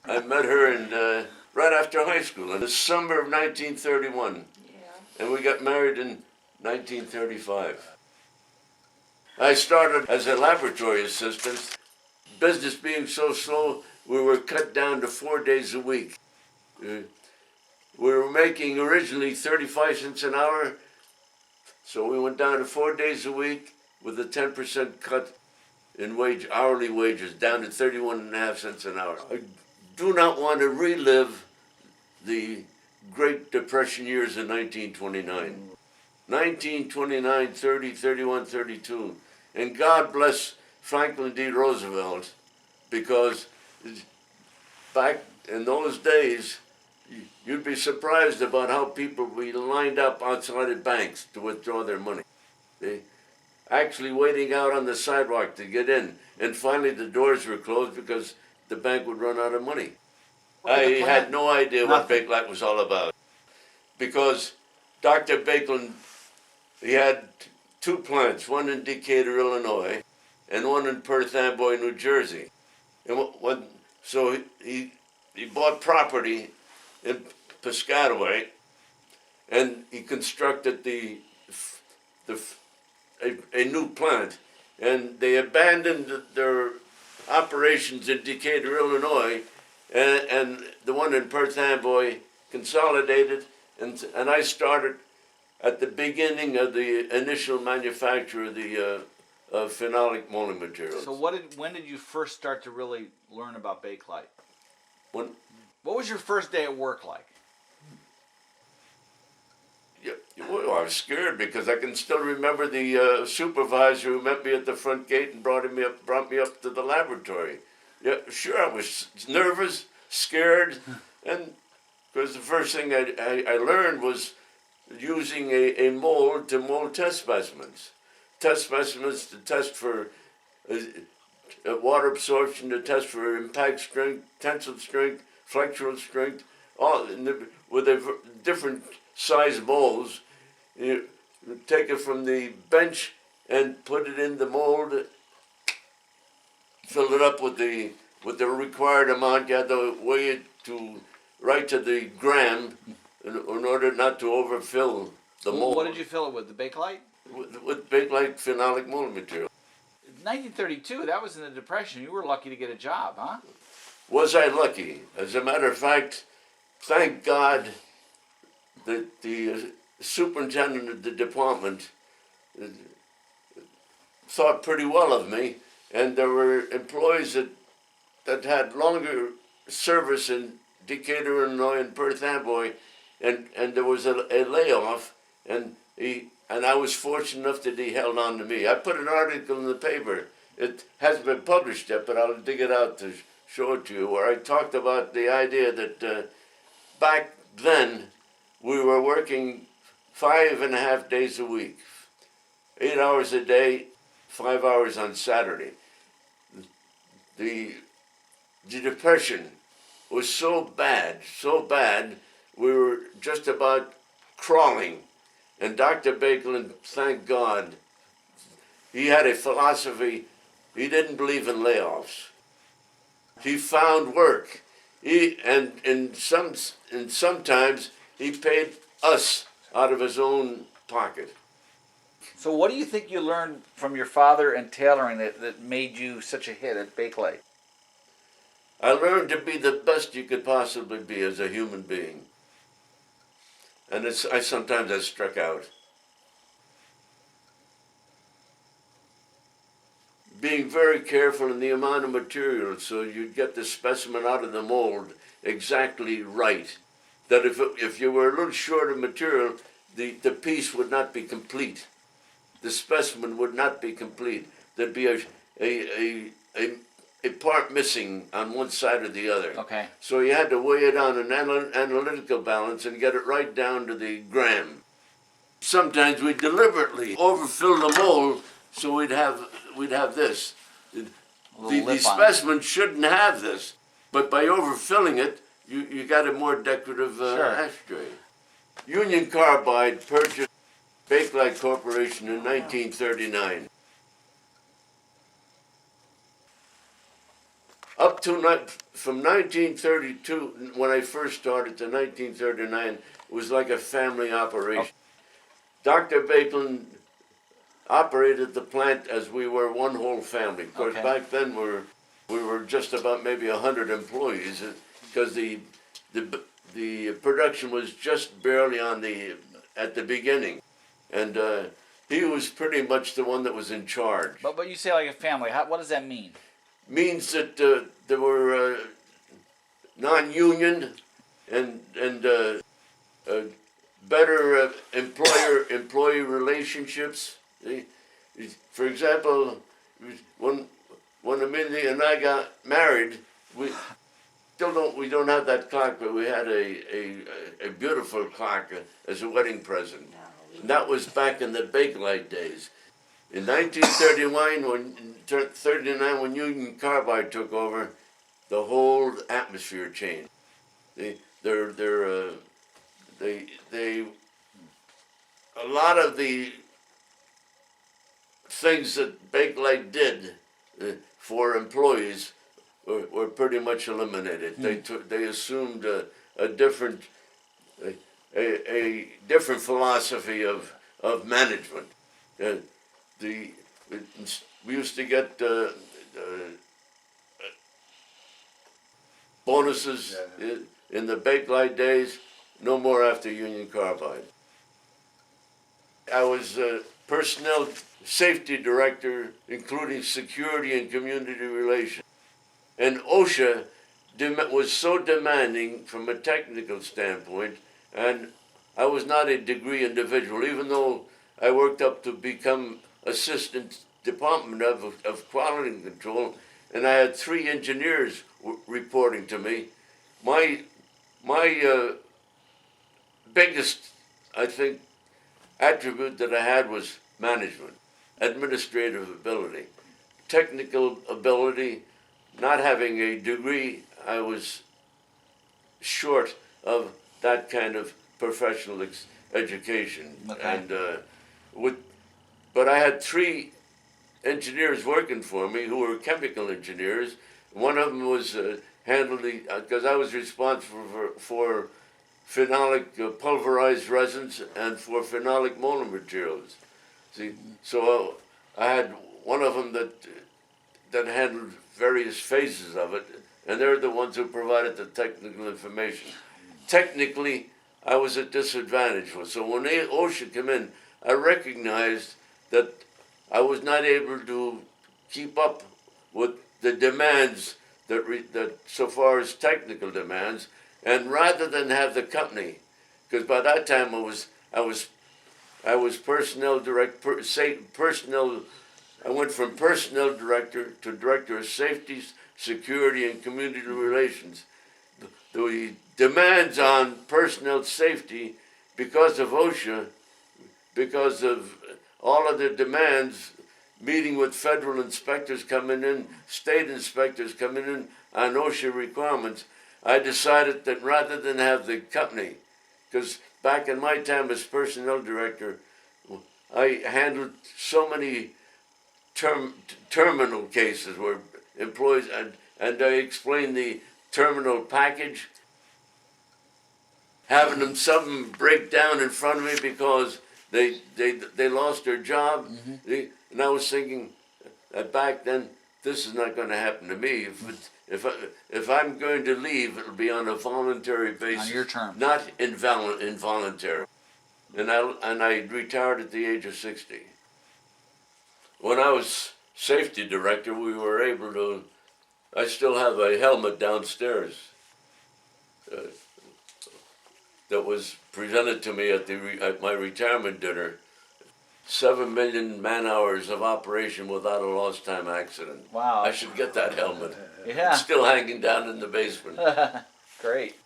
I met her right after high school in the summer of 1931. Yeah. And we got married in 1935. I started as a laboratory assistant. Business being so slow, we were cut down to 4 days a week. We were making originally 35 cents an hour, so we went down to 4 days a week with a 10% cut in hourly wages, down to 31.5 cents an hour. I do not want to relive the Great Depression years of 1929. 1929, 30, 31, 32. And God bless Franklin D. Roosevelt, because back in those days, you'd be surprised about how people would be lined up outside of banks to withdraw their money. They actually waiting out on the sidewalk to get in. And finally the doors were closed because the bank would run out of money. I had no idea what Bakelite was all about. Because Dr. Bakeland, he had two plants, one in Decatur, Illinois, and one in Perth Amboy, New Jersey. And so he bought property in Piscataway, and he constructed a new plant. And they abandoned their operations in Decatur, Illinois, and the one in Perth Amboy consolidated, and I started at the beginning of the initial manufacture of the phenolic molding materials. So when did you first start to really learn about Bakelite? What was your first day at work like? Yeah, well, I was scared because I can still remember the supervisor who met me at the front gate and brought me up to the laboratory. Yeah, sure, I was nervous, scared, and because the first thing I learned was using a mold to mold test specimens. Test specimens to test for water absorption, to test for impact strength, tensile strength, flexural strength, all with a different size molds. You take it from the bench and put it in the mold, fill it up with the required amount. You had to weigh it right to the gram in order not to overfill the mold. What did you fill it with? The Bakelite? With Bakelite phenolic molding material. 1932, that was in the Depression. You were lucky to get a job, huh? Was I lucky? As a matter of fact, thank God that the superintendent of the department thought pretty well of me, and there were employees that had longer service in Decatur, Illinois, and Perth Amboy, and there was a layoff, and I was fortunate enough that he held on to me. I put an article in the paper. It hasn't been published yet, but I'll dig it out to show it to you, where I talked about the idea that back then we were working 5.5 days a week, 8 hours a day, 5 hours on Saturday. The Depression was so bad, we were just about crawling. And Dr. Bakeland, thank God, he had a philosophy. He didn't believe in layoffs. He found work. Sometimes he paid us out of his own pocket. So what do you think you learned from your father and tailoring that made you such a hit at Bakelite? I learned to be the best you could possibly be as a human being. And sometimes I struck out. Being very careful in the amount of material so you'd get the specimen out of the mold exactly right. That if you were a little short of material, the piece would not be complete. The specimen would not be complete. There'd be a part missing on one side or the other. Okay. So you had to weigh it on an analytical balance and get it right down to the gram. Sometimes we deliberately overfill the mold so we'd have this. The specimen shouldn't have this, but by overfilling it, you got a more decorative ashtray. Union Carbide purchased Bakelite Corporation in 1939. up to from 1932, when I first started, to 1939, it was like a family operation. Dr. Bakeland operated the plant as we were one whole family. Of course, back then we were just about maybe 100 employees, because the production was just barely at the beginning, and he was pretty much the one that was in charge. But you say like a family. What does that mean? Means that there were non-union and better employee relationships. For example, when Amelia and I got married, we don't have that clock, but we had a beautiful clock as a wedding present. And that was back in the Bakelite days. In 1939, when Union Carbide took over, the whole atmosphere changed. A lot of the things that Bakelite did for employees were pretty much eliminated. They assumed a different philosophy of management. We used to get bonuses in the Bakelite days, no more after Union Carbide. I was personnel safety director, including security and community relations. And OSHA was so demanding from a technical standpoint, and I was not a degree individual, even though I worked up to become assistant department of quality control, and I had 3 engineers reporting to me. My biggest, I think, attribute that I had was management, administrative ability, technical ability. Not having a degree, I was short of that kind of professional education. And but I had 3 engineers working for me who were chemical engineers. One of them was handling, because I was responsible for phenolic pulverized resins and for phenolic molar materials. See, so I had one of them that handled various phases of it, and they're the ones who provided the technical information. Technically, I was at disadvantage. So when OSHA came in, I recognized that I was not able to keep up with the demands that so far as technical demands, and rather than have the company, because by that time I was personnel director, I went from personnel director to director of safety, security, and community relations. The demands on personnel safety, because of OSHA, because of all of the demands, meeting with federal inspectors coming in, state inspectors coming in on OSHA requirements, I decided that rather than have the company, because back in my time as personnel director, I handled so many terminal cases where employees, and I explained the terminal package, having them something break down in front of me because they lost their job. And I was thinking back then, this is not going to happen to me. If I'm going to leave, it'll be on a voluntary basis, on your terms, not involuntary. And I retired at the age of 60. When I was safety director, we were able to. I still have a helmet downstairs that was presented to me at my retirement dinner. 7 million man-hours of operation without a lost time accident. Wow. I should get that helmet. Yeah. It's still hanging down in the basement. Great.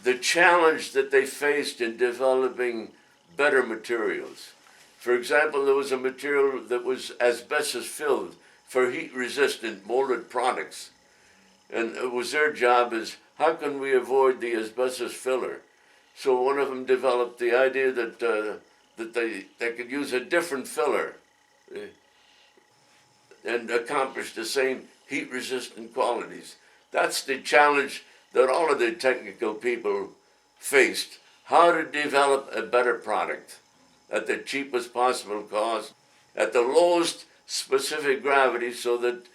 The challenge that they faced in developing better materials. For example, there was a material that was asbestos filled for heat-resistant molded products. And it was their job is, how can we avoid the asbestos filler? So one of them developed the idea that they could use a different filler and accomplish the same heat-resistant qualities. That's the challenge that all of the technical people faced. How to develop a better product at the cheapest possible cost, at the lowest specific gravity, so that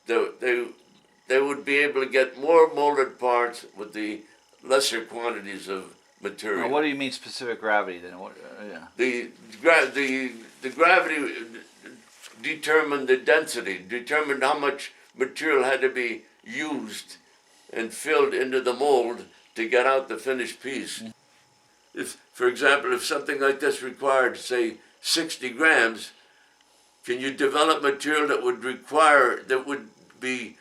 they would be able to get more molded parts with the lesser quantities of material. Now, what do you mean specific gravity then? What, yeah. The gravity determined the density, determined how much material had to be used and filled into the mold to get out the finished piece. If, for example, if something like this required, say, 60 grams, can you develop material that would be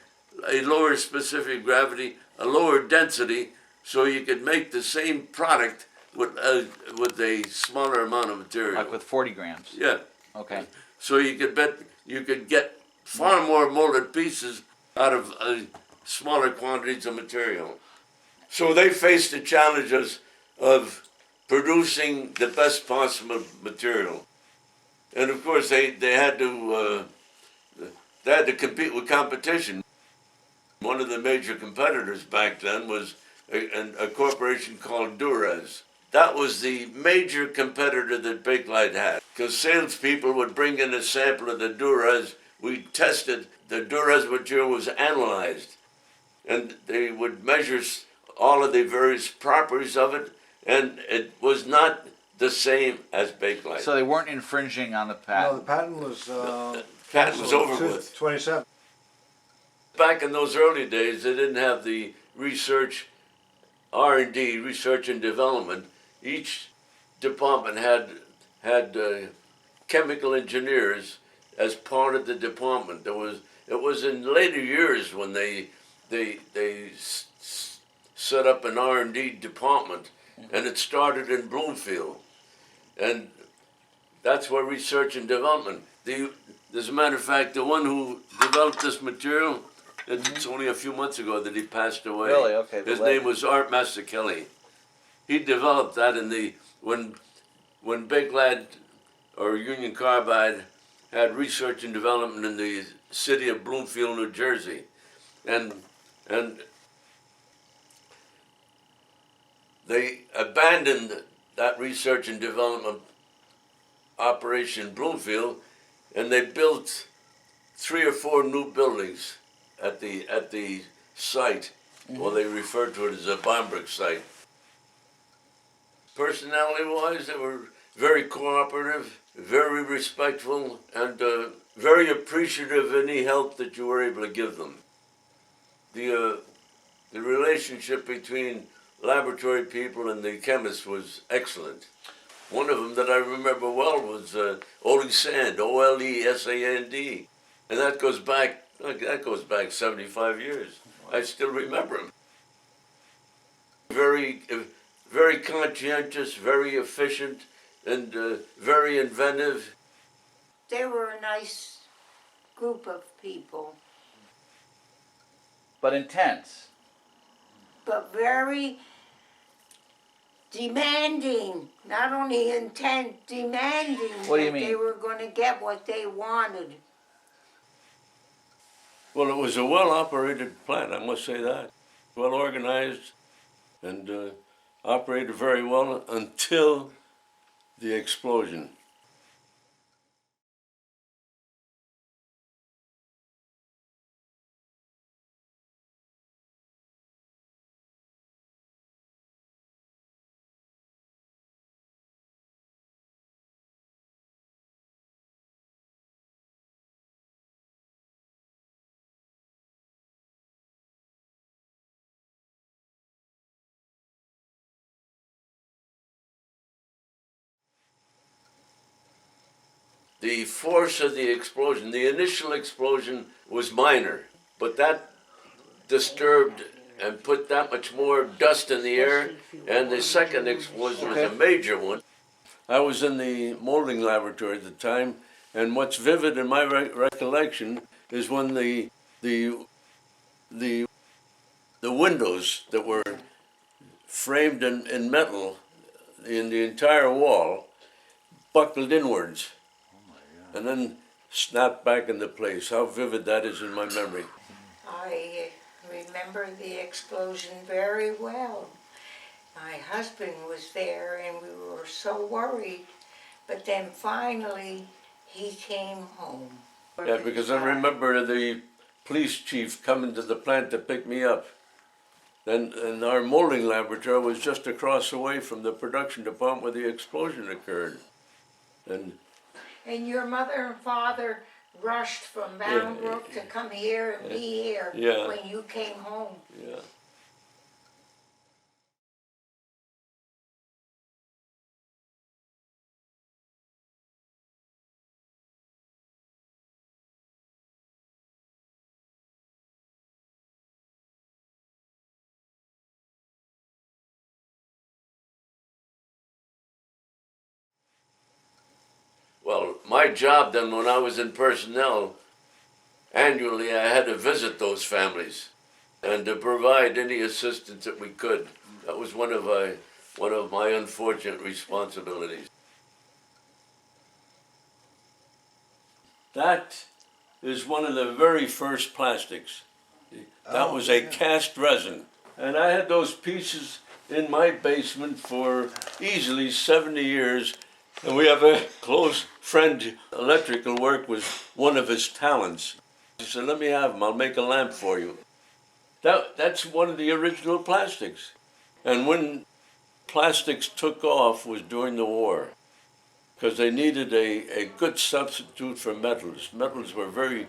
a lower specific gravity, a lower density, so you could make the same product with a smaller amount of material? Like with 40 grams? Yeah. Okay. So you could get far more molded pieces out of smaller quantities of material. So they faced the challenges of producing the best possible material, and of course they had to compete with competition. One of the major competitors back then was a corporation called Durez. That was the major competitor that Bakelite had, because salespeople would bring in a sample of the Durez. We tested the Durez material, was analyzed, and they would measure all of the various properties of it, and it was not the same as Bakelite. So they weren't infringing on the patent? No, the patent was patent was over with. 27. Back in those early days, they didn't have the research, R&D, research and development. Each department had chemical engineers as part of the department. It was in later years when they set up an R&D department, and it started in Bloomfield, and that's where research and development. As a matter of fact, the one who developed this material, it's only a few months ago that he passed away. Really? Okay. His name was Art Mazzucchelli. He developed that when Bakelite or Union Carbide had research and development in the city of Bloomfield, New Jersey, and they abandoned that research and development operation in Bloomfield, and they built 3 or 4 new buildings at the site. Well, they referred to it as a Bound Brook site. Personality-wise, they were very cooperative, very respectful, and very appreciative of any help that you were able to give them. The relationship between laboratory people and the chemists was excellent. One of them that I remember well was Ole Sand, Olesand, and that goes back 75 years. I still remember him. Very conscientious, very efficient, and very inventive. They were a nice group of people, But intense. but very demanding. Not only intent, demanding. What do you that mean? They were going to get what they wanted. Well, it was a well-operated plant, I must say that. Well organized and operated very well until the explosion. The force of the explosion, the initial explosion was minor, but that disturbed and put that much more dust in the air, and the second explosion was a major one. I was in the molding laboratory at the time, and what's vivid in my recollection is when the windows that were framed in metal in the entire wall buckled inwards and then snapped back into place. How vivid that is in my memory. I remember the explosion very well. My husband was there and we were so worried, but then finally he came home. Yeah, because I remember the police chief coming to the plant to pick me up. And our molding laboratory was just across the way from the production department where the explosion occurred. And your mother and father rushed from Bound Brook to come here and be here when you came home. Yeah. Well, my job then, when I was in personnel, annually I had to visit those families and to provide any assistance that we could. That was one of my unfortunate responsibilities. That is one of the very first plastics. That was a cast resin. And I had those pieces in my basement for easily 70 years. And we have a close friend. Electrical work was one of his talents. He said, let me have them, I'll make a lamp for you. That's one of the original plastics. And when plastics took off was during the war, because they needed a good substitute for metals. Metals were very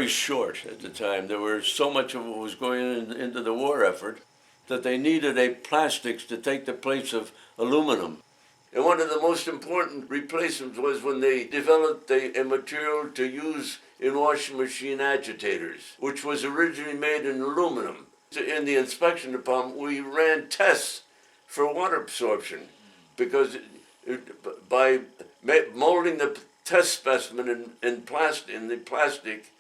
short at the time. There was so much of it was going into the war effort that they needed a plastics to take the place of aluminum. And one of the most important replacements was when they developed a material to use in washing machine agitators, which was originally made in aluminum. In the inspection department, we ran tests for water absorption because by molding the test specimen in the plastic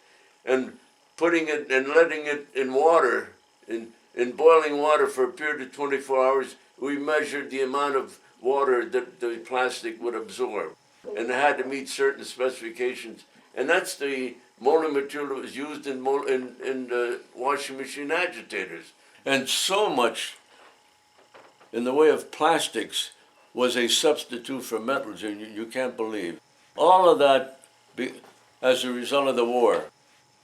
and putting it and letting it in water, in boiling water for a period of 24 hours, we measured the amount of water that the plastic would absorb, and it had to meet certain specifications. And that's the molding material that was used in washing machine agitators. And so much in the way of plastics was a substitute for metals, and you can't believe. All of that as a result of the war,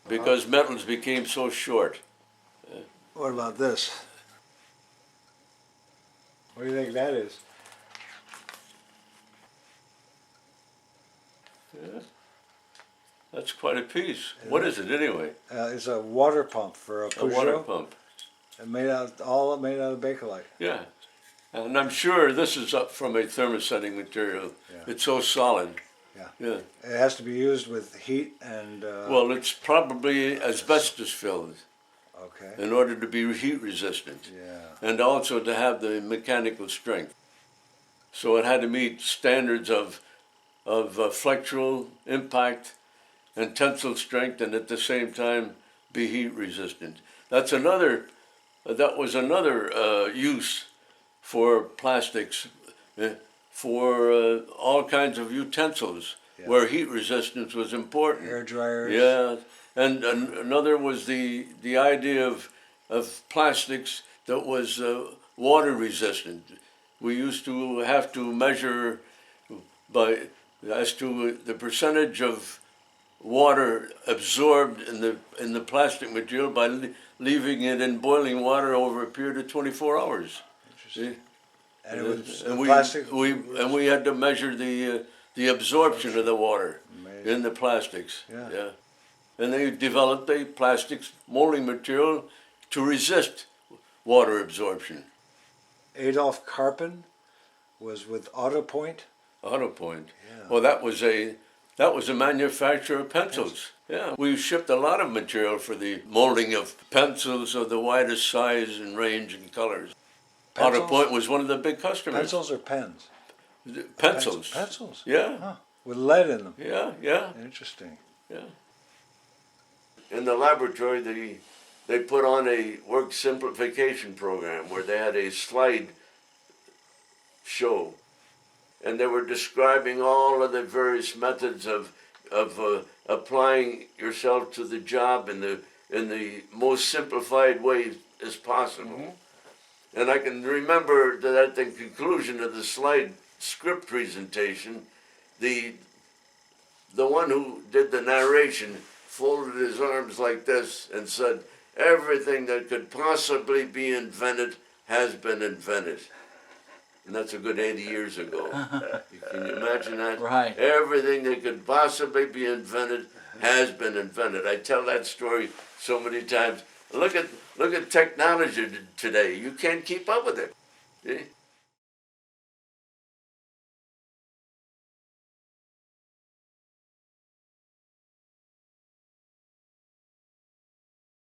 because metals became so short. What about this? What do you think that is? Yeah. That's quite a piece. What is it anyway? It's a water pump for a Peugeot. A water pump. And all made out of Bakelite. Yeah. And I'm sure this is up from a thermosetting material. Yeah. It's so solid. Yeah. Yeah. It has to be used with heat and... well, it's probably asbestos filled okay. in order to be heat resistant. Yeah. And also to have the mechanical strength. So it had to meet standards of flexural impact and tensile strength, and at the same time be heat resistant. That was another use for plastics, for all kinds of utensils, where heat resistance was important. Hair dryers. Yeah, and another was the idea of plastics that was water resistant. We used to have to measure as to the percentage of water absorbed in the plastic material by leaving it in boiling water over a period of 24 hours. Interesting. And it was plastic. We had to measure the absorption of the water in the plastics. Yeah. And they developed a plastics molding material to resist water absorption. Adolf Karpin was with AutoPoint. AutoPoint. Yeah. Well, that was a manufacturer of pencils. Yeah, we shipped a lot of material for the molding of pencils of the widest size and range and colors. Pencils? AutoPoint was one of the big customers. Pencils or pens? Pencils. Pencils? Yeah. Huh. With lead in them? Yeah. Interesting. Yeah. In the laboratory, they put on a work simplification program where they had a slide show. And they were describing all of the various methods of applying yourself to the job in the most simplified way as possible. Mm-hmm. And I can remember that at the conclusion of the slide script presentation, the one who did the narration folded his arms like this and said, "Everything that could possibly be invented has been invented." And that's a good 80 years ago. Can you imagine that? Right. Everything that could possibly be invented has been invented. I tell that story so many times. Look at technology today. You can't keep up with it. See?